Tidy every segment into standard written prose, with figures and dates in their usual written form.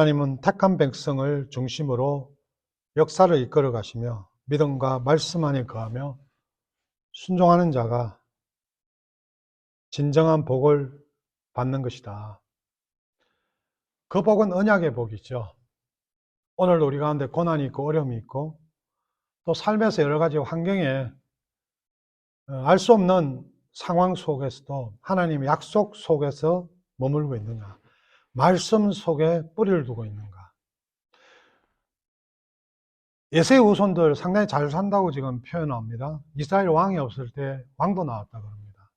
하나님은 택한 백성을 중심으로 역사를 이끌어 가시며 믿음과 말씀 안에 거하며 순종하는 자가 진정한 복을 받는 것이다. 그 복은 언약의 복이죠. 오늘 우리 가운데 고난이 있고 어려움이 있고 또 삶에서 여러 가지 환경에 알 수 없는 상황 속에서도 하나님의 약속 속에서 머물고 있느냐, 말씀 속에 뿌리를 두고 있는가. 예수의 후손들 상당히 잘 산다고 지금 표현합니다. 이스라엘 왕이 없을 때 왕도 나왔다 그럽니다.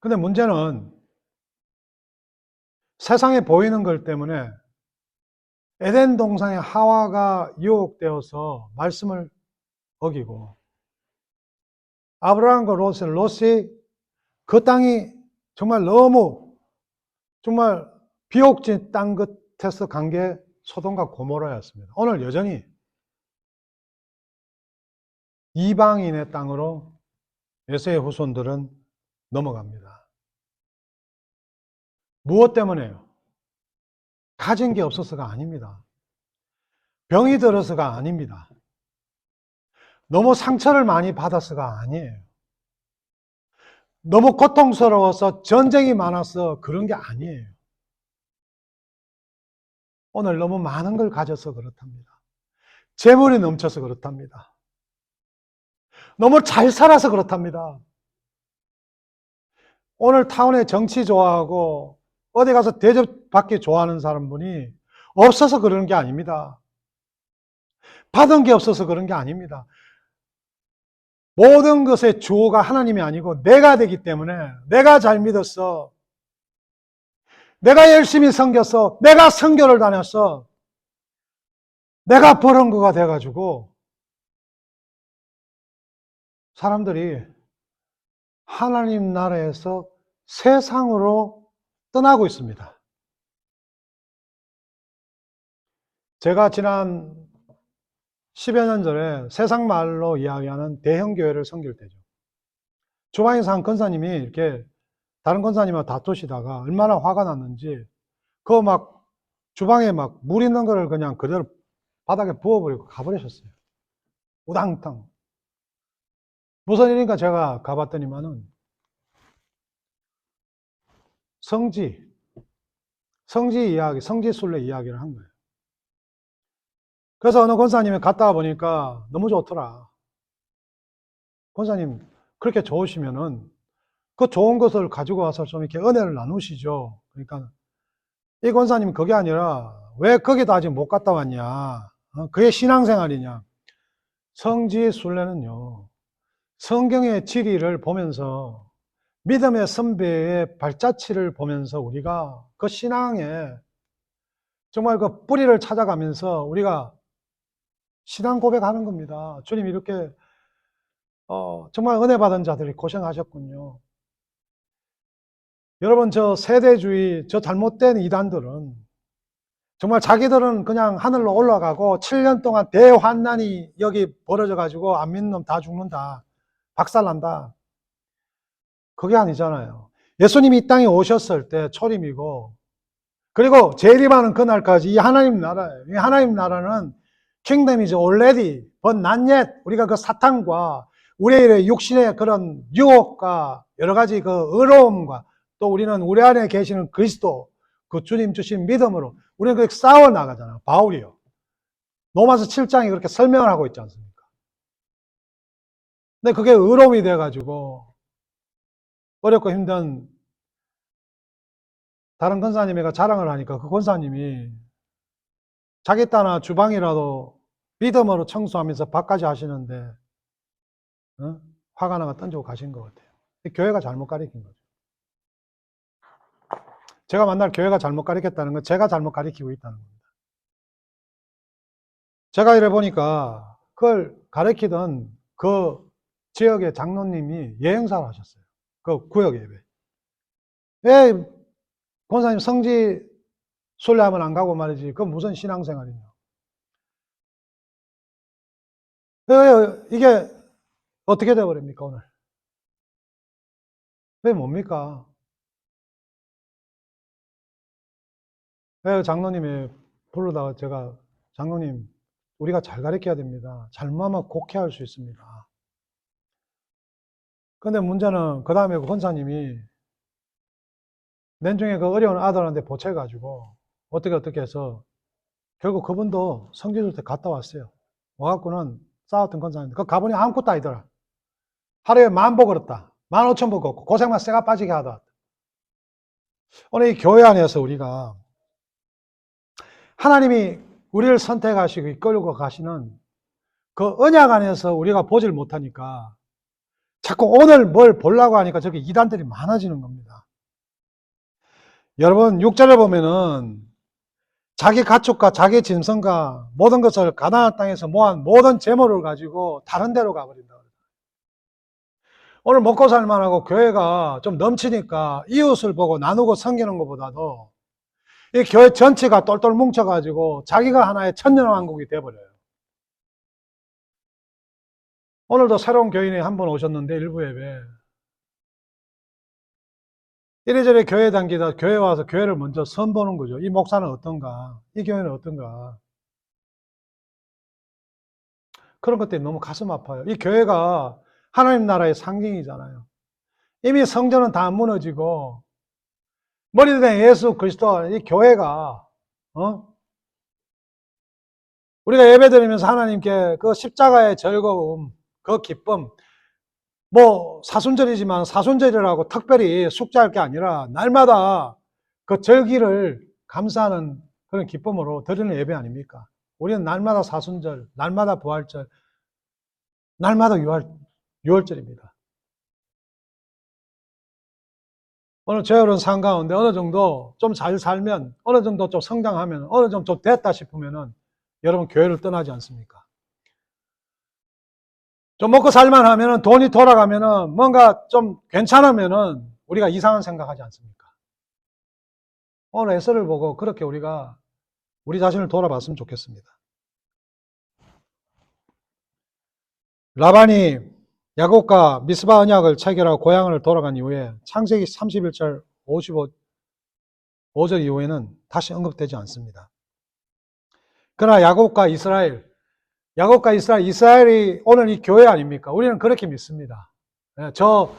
근데 문제는 세상에 보이는 것 때문에 에덴 동산의 하와가 유혹되어서 말씀을 어기고 아브라함과 롯이 그 땅이 정말 너무 정말 비옥진 땅 끝에서 간 게 소돔과 고모라였습니다. 오늘 여전히 이방인의 땅으로 예수의 후손들은 넘어갑니다. 무엇 때문에요? 가진 게 없어서가 아닙니다. 병이 들어서가 아닙니다. 너무 상처를 많이 받아서가 아니에요. 너무 고통스러워서 전쟁이 많아서 그런 게 아니에요. 오늘 너무 많은 걸 가져서 그렇답니다. 재물이 넘쳐서 그렇답니다. 너무 잘 살아서 그렇답니다. 오늘 타운에 정치 좋아하고 어디 가서 대접받기 좋아하는 사람분이 없어서 그러는 게 아닙니다. 받은 게 없어서 그런 게 아닙니다. 모든 것의 주어가 하나님이 아니고 내가 되기 때문에 내가 잘 믿었어. 내가 열심히 섬겼어. 내가 선교를 다녔어. 내가 버는 거가 돼가지고 사람들이 하나님 나라에서 세상으로 떠나고 있습니다. 제가 지난 10여 년 전에 세상 말로 이야기하는 대형 교회를 섬길 때죠. 주방에서 한 권사님이 이렇게 다른 권사님하고 다투시다가 얼마나 화가 났는지 그거 막 주방에 막 물 있는 거를 그냥 그대로 바닥에 부어버리고 가버리셨어요. 우당탕. 무슨 일인가 제가 가봤더니만은 성지 이야기, 성지순례 이야기를 한 거예요. 그래서 어느 권사님이 갔다 와 보니까 너무 좋더라. 권사님, 그렇게 좋으시면은 그 좋은 것을 가지고 와서 좀 이렇게 은혜를 나누시죠. 그러니까 이 권사님 그게 아니라 왜 거기도 아직 못 갔다 왔냐. 그게 신앙생활이냐. 성지순례는요. 성경의 지리를 보면서 믿음의 선배의 발자취를 보면서 우리가 그 신앙에 정말 그 뿌리를 찾아가면서 우리가 신앙 고백하는 겁니다. 주님 이렇게 정말 은혜 받은 자들이 고생하셨군요. 여러분 저 세대주의, 저 잘못된 이단들은 정말 자기들은 그냥 하늘로 올라가고 7년 동안 대환난이 여기 벌어져 가지고 안 믿는 놈 다 죽는다. 박살난다. 그게 아니잖아요. 예수님이 이 땅에 오셨을 때 초림이고 그리고 재림하는 그날까지 이 하나님 나라예요. 이 하나님 나라는 킹덤 is already but not yet. 우리가 그 사탄과 우리의 육신의 그런 유혹과 여러 가지 그 어려움과 또 우리는 우리 안에 계시는 그리스도 그 주님 주신 믿음으로 우리는 그렇게 싸워 나가잖아요. 바울이요. 로마서 7장이 그렇게 설명을 하고 있지 않습니까? 근데 그게 어려움이 돼가지고 어렵고 힘든 다른 권사님이가 자랑을 하니까 그 권사님이 자기 딸나 주방이라도 믿음으로 청소하면서 밥까지 하시는데 화가 나가 던지고 가신 것 같아요. 교회가 잘못 가르친 거죠. 제가 만날 교회가 잘못 가르쳤다는 건 제가 잘못 가르치고 있다는 겁니다. 제가 이래 보니까 그걸 가르치던 그 지역의 장로님이 예행사를 하셨어요. 그 구역 예배. 왜 권사님 성지 순례하면 안 가고 말이지. 그건 무슨 신앙생활이냐. 이게 어떻게 돼버립니까 오늘? 왜 뭡니까? 장로님이 부르다가 제가, 장로님, 우리가 잘 가르쳐야 됩니다. 잘못하면 곡해할 수 있습니다. 근데 문제는 그 다음에 그 권사님이 nen중에 그 어려운 아들한테 보채가지고 어떻게 해서 결국 그분도 성지줄 때 갔다 왔어요. 와갖고는 싸웠던 권사님인데 그 가보니 아무것도 아니더라. 하루에 10,000보 걸었다. 15,000보 걷고 고생만 쇠가 빠지게 하다. 오늘 이 교회 안에서 우리가 하나님이 우리를 선택하시고 이끌고 가시는 그 언약 안에서 우리가 보질 못하니까 자꾸 오늘 뭘 보려고 하니까 저렇게 이단들이 많아지는 겁니다. 여러분 6절을 보면은 자기 가축과 자기 짐승과 모든 것을 가나안 땅에서 모은 모든 재물을 가지고 다른 데로 가버린다. 오늘 먹고 살만하고 교회가 좀 넘치니까 이웃을 보고 나누고 섬기는 것보다도 이 교회 전체가 똘똘 뭉쳐가지고 자기가 하나의 천년왕국이 돼버려요. 오늘도 새로운 교인이 한 분 오셨는데 일부 예배 이래저래 교회 다니다 교회 와서 교회를 먼저 선보는 거죠. 이 목사는 어떤가? 이 교회는 어떤가? 그런 것들이 너무 가슴 아파요. 이 교회가 하나님 나라의 상징이잖아요. 이미 성전은 다 무너지고 머리 된 예수 그리스도, 이 교회가 우리가 예배드리면서 하나님께 그 십자가의 즐거움, 그 기쁨, 뭐 사순절이지만 사순절이라고 특별히 숙제할 게 아니라 날마다 그 절기를 감사하는 그런 기쁨으로 드리는 예배 아닙니까? 우리는 날마다 사순절, 날마다 부활절, 날마다 유월절입니다. 오늘 저혈은 삶 가운데 어느 정도 좀 잘 살면, 어느 정도 좀 성장하면, 어느 정도 좀 됐다 싶으면은 여러분 교회를 떠나지 않습니까? 좀 먹고 살만 하면은, 돈이 돌아가면은, 뭔가 좀 괜찮으면은 우리가 이상한 생각하지 않습니까? 오늘 에서를 보고 그렇게 우리가 우리 자신을 돌아봤으면 좋겠습니다. 라반이 야곱과 미스바 언약을 체결하고 고향을 돌아간 이후에 창세기 31절 55절 이후에는 다시 언급되지 않습니다. 그러나 야곱과 이스라엘이 오늘 이 교회 아닙니까? 우리는 그렇게 믿습니다. 저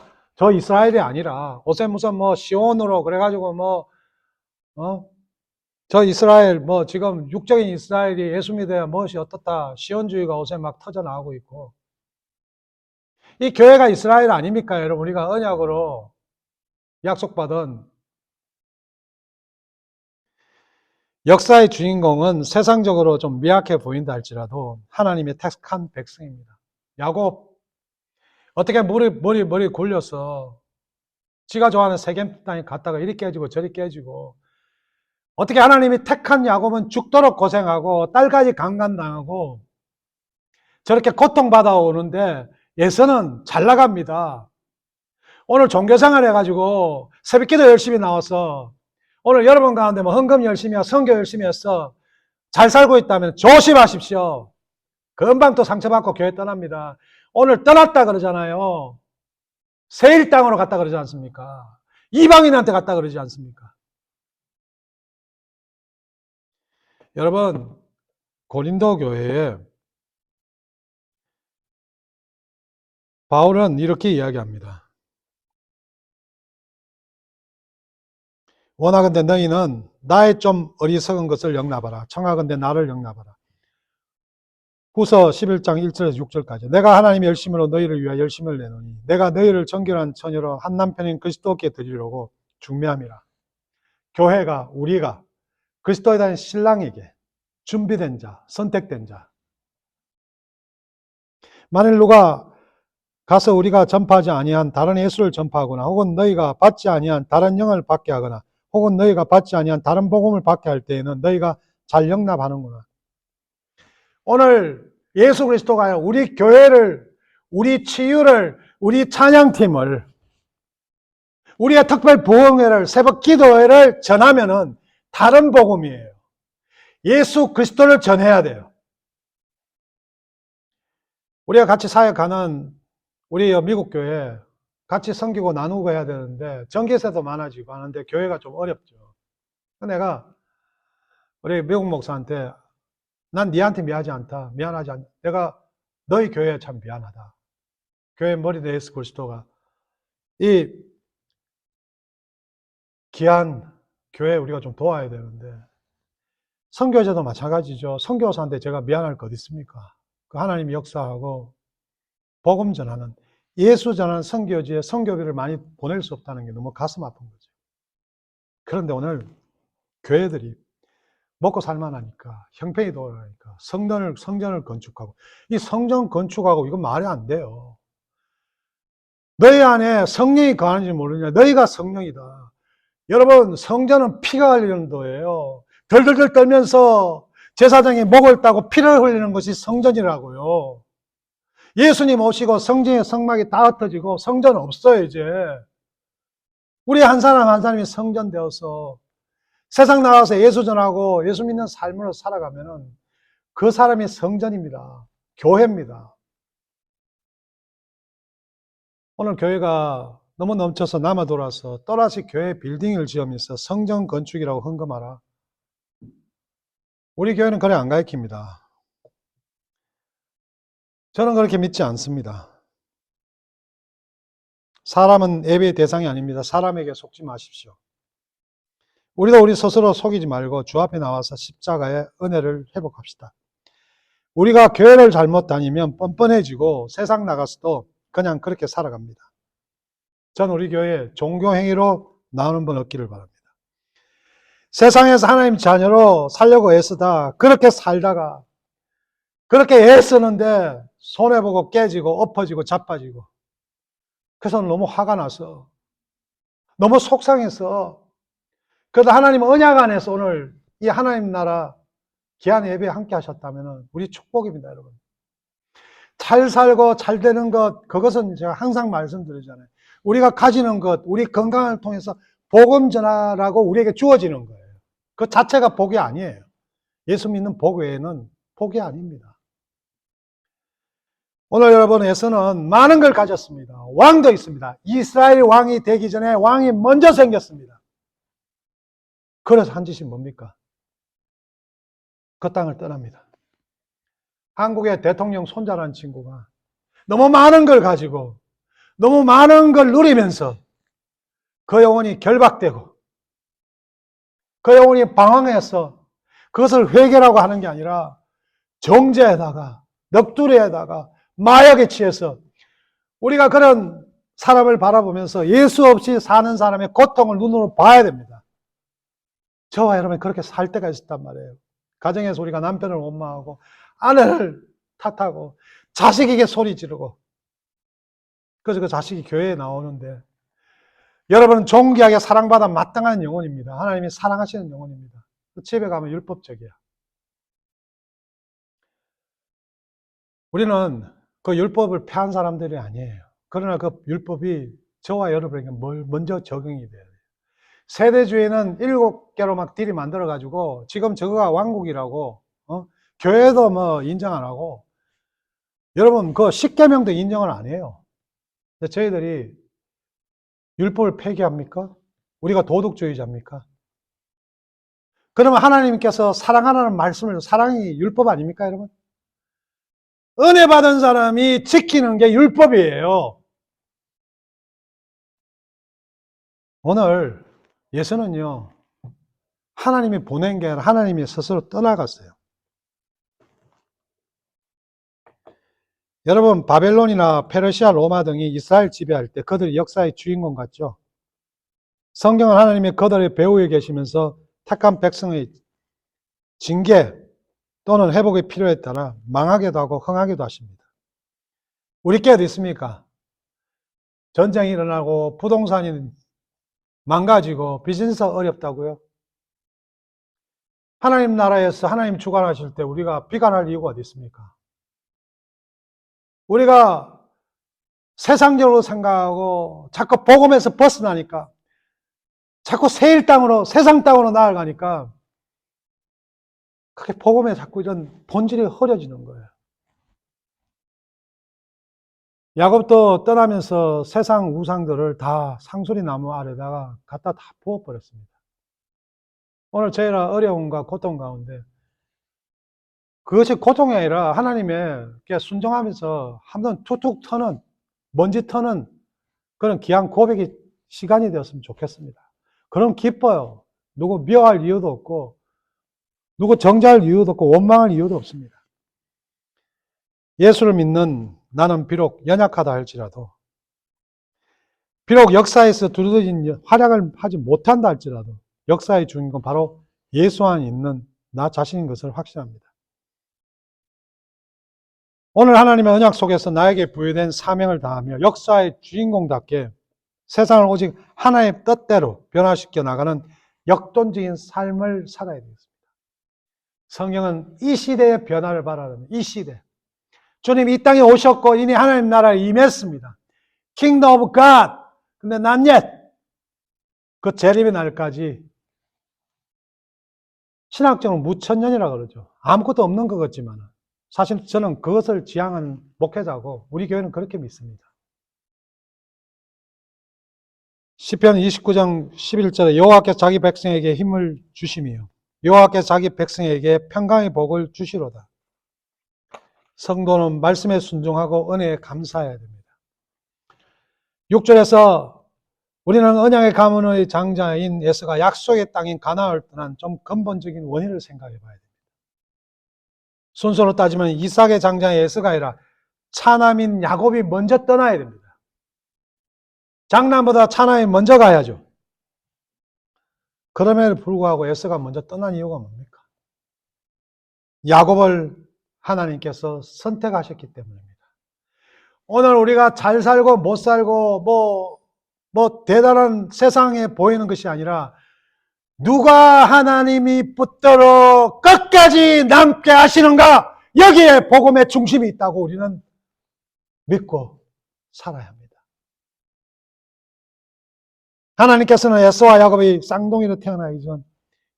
이스라엘이 아니라, 옷에 무슨 뭐 시온으로 그래가지고 저 이스라엘, 지금 육적인 이스라엘이 예수 믿어야 무엇이 어떻다, 시온주의가 옷에 막 터져 나오고 있고, 이 교회가 이스라엘 아닙니까? 여러분, 우리가 언약으로 약속받은 역사의 주인공은 세상적으로 좀 미약해 보인다 할지라도 하나님의 택한 백성입니다. 야곱, 어떻게 머리 굴려서 지가 좋아하는 세겜 땅에 갔다가 이리 깨지고 저리 깨지고, 어떻게 하나님이 택한 야곱은 죽도록 고생하고 딸까지 강간당하고 저렇게 고통받아 오는데 예서는 잘 나갑니다. 오늘 종교생활 해가지고 새벽기도 열심히 나와서 오늘 여러분 가운데 헌금 열심히 하고 선교 열심히 해서 잘 살고 있다면 조심하십시오. 금방 또 상처받고 교회 떠납니다. 오늘 떠났다 그러잖아요. 세일 땅으로 갔다 그러지 않습니까? 이방인한테 갔다 그러지 않습니까? 여러분, 고린도 교회에 바울은 이렇게 이야기합니다. 원하건대 너희는 나의 좀 어리석은 것을 용납하라. 청하건대 나를 용납하라. 후서 11장 1절에서 6절까지. 내가 하나님의 열심으로 너희를 위하여 열심을 내노니 내가 너희를 정결한 처녀로 한 남편인 그리스도께 드리려고 중매함이라. 교회가, 우리가 그리스도에 대한 신랑에게 준비된 자, 선택된 자. 만일 누가 가서 우리가 전파하지 아니한 다른 예수를 전파하거나 혹은 너희가 받지 아니한 다른 영을 받게 하거나 혹은 너희가 받지 아니한 다른 복음을 받게 할 때에는 너희가 잘 용납하는구나. 오늘 예수 그리스도가 우리 교회를, 우리 치유를, 우리 찬양팀을, 우리의 특별 부흥회를, 새벽 기도회를 전하면은 다른 복음이에요. 예수 그리스도를 전해야 돼요. 우리가 같이 사역하는 우리 미국 교회 같이 섬기고 나누고 해야 되는데 전기세도 많아지고 하는데 교회가 좀 어렵죠. 내가 우리 미국 목사한테 난 니한테 미안하지 않다. 내가 너희 교회에 참 미안하다. 교회 머리대 예수 그리스도가 이 귀한 교회 우리가 좀 도와야 되는데, 선교제도 마찬가지죠. 선교사한테 제가 미안할 거 어디 있습니까? 그 하나님이 역사하고 복음 전하는, 예수 전하는 선교지에 선교비를 많이 보낼 수 없다는 게 너무 가슴 아픈 거죠. 그런데 오늘 교회들이 먹고 살만하니까, 형편이 돌아가니까 성전을 건축하고, 이 성전 건축하고 이건 말이 안 돼요. 너희 안에 성령이 거하는지 모르냐? 너희가 성령이다. 여러분, 성전은 피가 흘리는 도예요. 덜덜덜 떨면서 제사장이 목을 따고 피를 흘리는 것이 성전이라고요. 예수님 오시고 성전의 성막이 다 흩어지고 성전 없어요, 이제. 우리 한 사람 한 사람이 성전 되어서 세상 나가서 예수 전하고 예수 믿는 삶으로 살아가면은 그 사람이 성전입니다. 교회입니다. 오늘 교회가 너무 넘쳐서 남아 돌아서 또다시 교회 빌딩을 지으면서 성전 건축이라고 헌금하라. 우리 교회는 그래 안 가르칩니다. 저는 그렇게 믿지 않습니다. 사람은 예배의 대상이 아닙니다. 사람에게 속지 마십시오. 우리도 우리 스스로 속이지 말고 주 앞에 나와서 십자가의 은혜를 회복합시다. 우리가 교회를 잘못 다니면 뻔뻔해지고 세상 나가서도 그냥 그렇게 살아갑니다. 저는 우리 교회에 종교행위로 나오는 분 없기를 바랍니다. 세상에서 하나님 자녀로 살려고 애쓰다 그렇게 살다가 그렇게 애쓰는데 손해보고 깨지고 엎어지고 자빠지고, 그래서 너무 화가 나서 너무 속상해서, 그래도 하나님 언약 안에서 오늘 이 하나님 나라 귀한 예배에 함께 하셨다면 우리 축복입니다, 여러분. 잘 살고 잘 되는 것, 그것은 제가 항상 말씀드리잖아요. 우리가 가지는 것, 우리 건강을 통해서 복음 전하라고 우리에게 주어지는 거예요. 그 자체가 복이 아니에요. 예수 믿는 복 외에는 복이 아닙니다. 오늘 여러분에서는 많은 걸 가졌습니다. 왕도 있습니다. 이스라엘 왕이 되기 전에 왕이 먼저 생겼습니다. 그래서 한 짓이 뭡니까? 그 땅을 떠납니다. 한국의 대통령 손자라는 친구가 너무 많은 걸 가지고 너무 많은 걸 누리면서 그 영혼이 결박되고 그 영혼이 방황해서 그것을 회개라고 하는 게 아니라 정죄에다가 넋두리에다가 마약에 취해서, 우리가 그런 사람을 바라보면서 예수 없이 사는 사람의 고통을 눈으로 봐야 됩니다. 저와 여러분이 그렇게 살 때가 있었단 말이에요. 가정에서 우리가 남편을 원망하고 아내를 탓하고 자식에게 소리 지르고, 그래서 그 자식이 교회에 나오는데, 여러분은 존귀하게 사랑받아 마땅한 영혼입니다. 하나님이 사랑하시는 영혼입니다. 집에 가면 율법적이야. 우리는 그 율법을 폐한 사람들이 아니에요. 그러나 그 율법이 저와 여러분에게 먼저 적용이 돼야 돼요. 세대주의는 7개로 막 딜이 만들어가지고 지금 저거가 왕국이라고, 교회도 뭐 인정 안 하고, 여러분 그 10계명도 인정을 안 해요. 저희들이 율법을 폐기합니까? 우리가 도덕주의자입니까? 그러면 하나님께서 사랑하라는 말씀을, 사랑이 율법 아닙니까, 여러분? 은혜 받은 사람이 지키는 게 율법이에요. 오늘 예수는요, 하나님이 보낸 게 아니라 하나님이 스스로 떠나갔어요. 여러분, 바벨론이나 페르시아, 로마 등이 이스라엘 지배할 때 그들이 역사의 주인공 같죠? 성경은 하나님이 그들의 배후에 계시면서 택한 백성의 징계 또는 회복의 필요에 따라 망하기도 하고 흥하기도 하십니다. 우리 께 어디 있습니까? 전쟁이 일어나고 부동산이 망가지고 비즈니스가 어렵다고요? 하나님 나라에서 하나님 주관하실 때 우리가 비관할 이유가 어디 있습니까? 우리가 세상적으로 생각하고 자꾸 복음에서 벗어나니까, 자꾸 세일 땅으로, 세상 땅으로 나아가니까 그게 복음에 자꾸 이런 본질이 흐려지는 거예요. 야곱도 떠나면서 세상 우상들을 다 상수리 나무 아래다가 갖다 다 부어버렸습니다. 오늘 저희라 어려움과 고통 가운데 그것이 고통이 아니라 하나님의 순종하면서 한번 툭툭 터는, 먼지 터는 그런 귀한 고백이 시간이 되었으면 좋겠습니다. 그럼 기뻐요. 누구 미워할 이유도 없고, 누구 정죄할 이유도 없고, 원망할 이유도 없습니다. 예수를 믿는 나는 비록 연약하다 할지라도, 비록 역사에서 두드러진 활약을 하지 못한다 할지라도, 역사의 주인공 바로 예수 안에 있는 나 자신인 것을 확신합니다. 오늘 하나님의 언약 속에서 나에게 부여된 사명을 다하며 역사의 주인공답게 세상을 오직 하나의 뜻대로 변화시켜 나가는 역동적인 삶을 살아야 되겠습니다. 성경은 이 시대의 변화를 바라는 이 시대. 주님 이 땅에 오셨고 이미 하나님 나라에 임했습니다. Kingdom of God. 근데 not yet. 그 재림의 날까지 신학적으로 무천년이라고 그러죠. 아무것도 없는 것 같지만 사실 저는 그것을 지향하는 목회자고 우리 교회는 그렇게 믿습니다. 시편 29장 11절에 여호와께서 자기 백성에게 힘을 주심이요 여호와께서 자기 백성에게 평강의 복을 주시로다. 성도는 말씀에 순종하고 은혜에 감사해야 됩니다. 6절에서 우리는 언약의 가문의 장자인 에서가 약속의 땅인 가나안을 떠난 좀 근본적인 원인을 생각해 봐야 됩니다. 순서로 따지면 이삭의 장자인 에서가 아니라 차남인 야곱이 먼저 떠나야 됩니다. 장남보다 차남이 먼저 가야죠. 그럼에도 불구하고 에서가 먼저 떠난 이유가 뭡니까? 야곱을 하나님께서 선택하셨기 때문입니다. 오늘 우리가 잘 살고 못 살고 뭐 대단한 세상에 보이는 것이 아니라 누가 하나님이 붙들어 끝까지 남게 하시는가? 여기에 복음의 중심이 있다고 우리는 믿고 살아야 합니다. 하나님께서는 에서와 야곱이 쌍둥이로 태어나기 전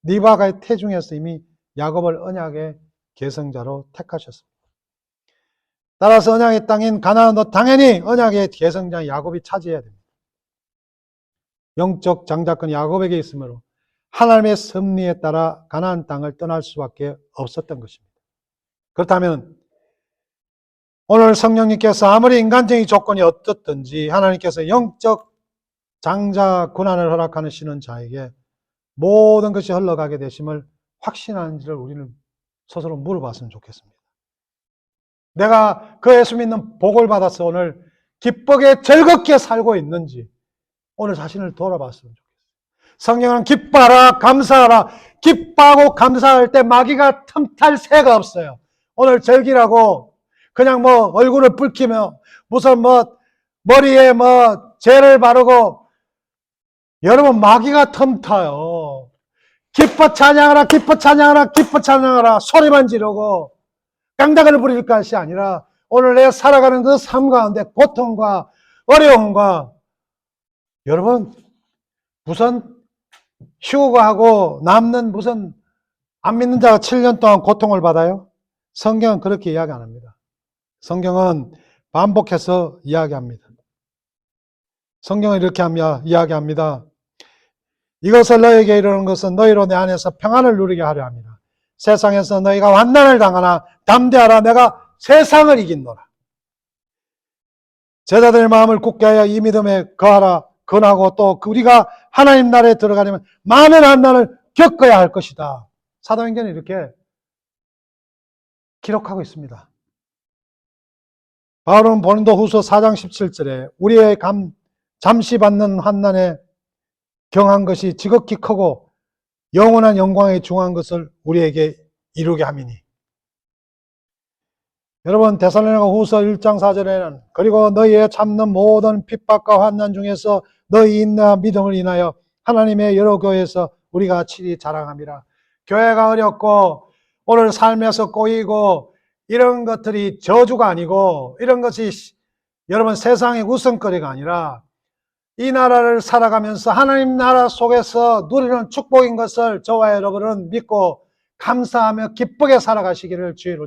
리바가의 태중에서 이미 야곱을 언약의 계승자로 택하셨습니다. 따라서 언약의 땅인 가나안도 당연히 언약의 계승자 야곱이 차지해야 됩니다. 영적 장자권이 야곱에게 있으므로 하나님의 섭리에 따라 가나안 땅을 떠날 수밖에 없었던 것입니다. 그렇다면 오늘 성령님께서 아무리 인간적인 조건이 어떻든지 하나님께서 영적 장자 권한을 허락하시는 자에게 모든 것이 흘러가게 되심을 확신하는지를 우리는 스스로 물어봤으면 좋겠습니다. 내가 그 예수 믿는 복을 받아서 오늘 기쁘게 즐겁게 살고 있는지 오늘 자신을 돌아봤으면 좋겠습니다. 성경은 기뻐하라 감사하라. 기뻐하고 감사할 때 마귀가 틈탈 새가 없어요. 오늘 즐기라고 그냥 뭐 얼굴을 붉히며 무슨 뭐 머리에 뭐 죄를 바르고 여러분 마귀가 틈타요. 기뻐 찬양하라 기뻐 찬양하라 기뻐 찬양하라 소리만 지르고 깡다구를 부릴 것이 아니라 오늘 내가 살아가는 그 삶 가운데 고통과 어려움과 여러분 무슨 휴가하고 남는 무슨 안 믿는 자가 7년 동안 고통을 받아요? 성경은 그렇게 이야기 안 합니다. 성경은 반복해서 이야기합니다. 성경은 이렇게 이야기합니다. 이것을 너에게 이르는 것은 너희로 내 안에서 평안을 누리게 하려 합니다. 세상에서 너희가 환난을 당하나 담대하라 내가 세상을 이긴노라. 제자들의 마음을 굳게 하여 이 믿음에 거하라 권하고 또 우리가 하나님 나라에 들어가려면 많은 환난을 겪어야 할 것이다. 사도행전은 이렇게 기록하고 있습니다. 바울은 고린도 후서 4장 17절에 우리의 잠시 받는 환난에 경한 것이 지극히 크고 영원한 영광에 중한 것을 우리에게 이루게 함이니. 여러분 데살로니가 후서 1장 4절에는 그리고 너희의 참는 모든 핍박과 환난 중에서 너희 인내와 믿음을 인하여 하나님의 여러 교회에서 우리가 칠이 자랑함이라. 교회가 어렵고 오늘 삶에서 꼬이고 이런 것들이 저주가 아니고 이런 것이 여러분 세상의 웃음거리가 아니라 이 나라를 살아가면서 하나님 나라 속에서 누리는 축복인 것을 저와 여러분은 믿고 감사하며 기쁘게 살아가시기를 주의로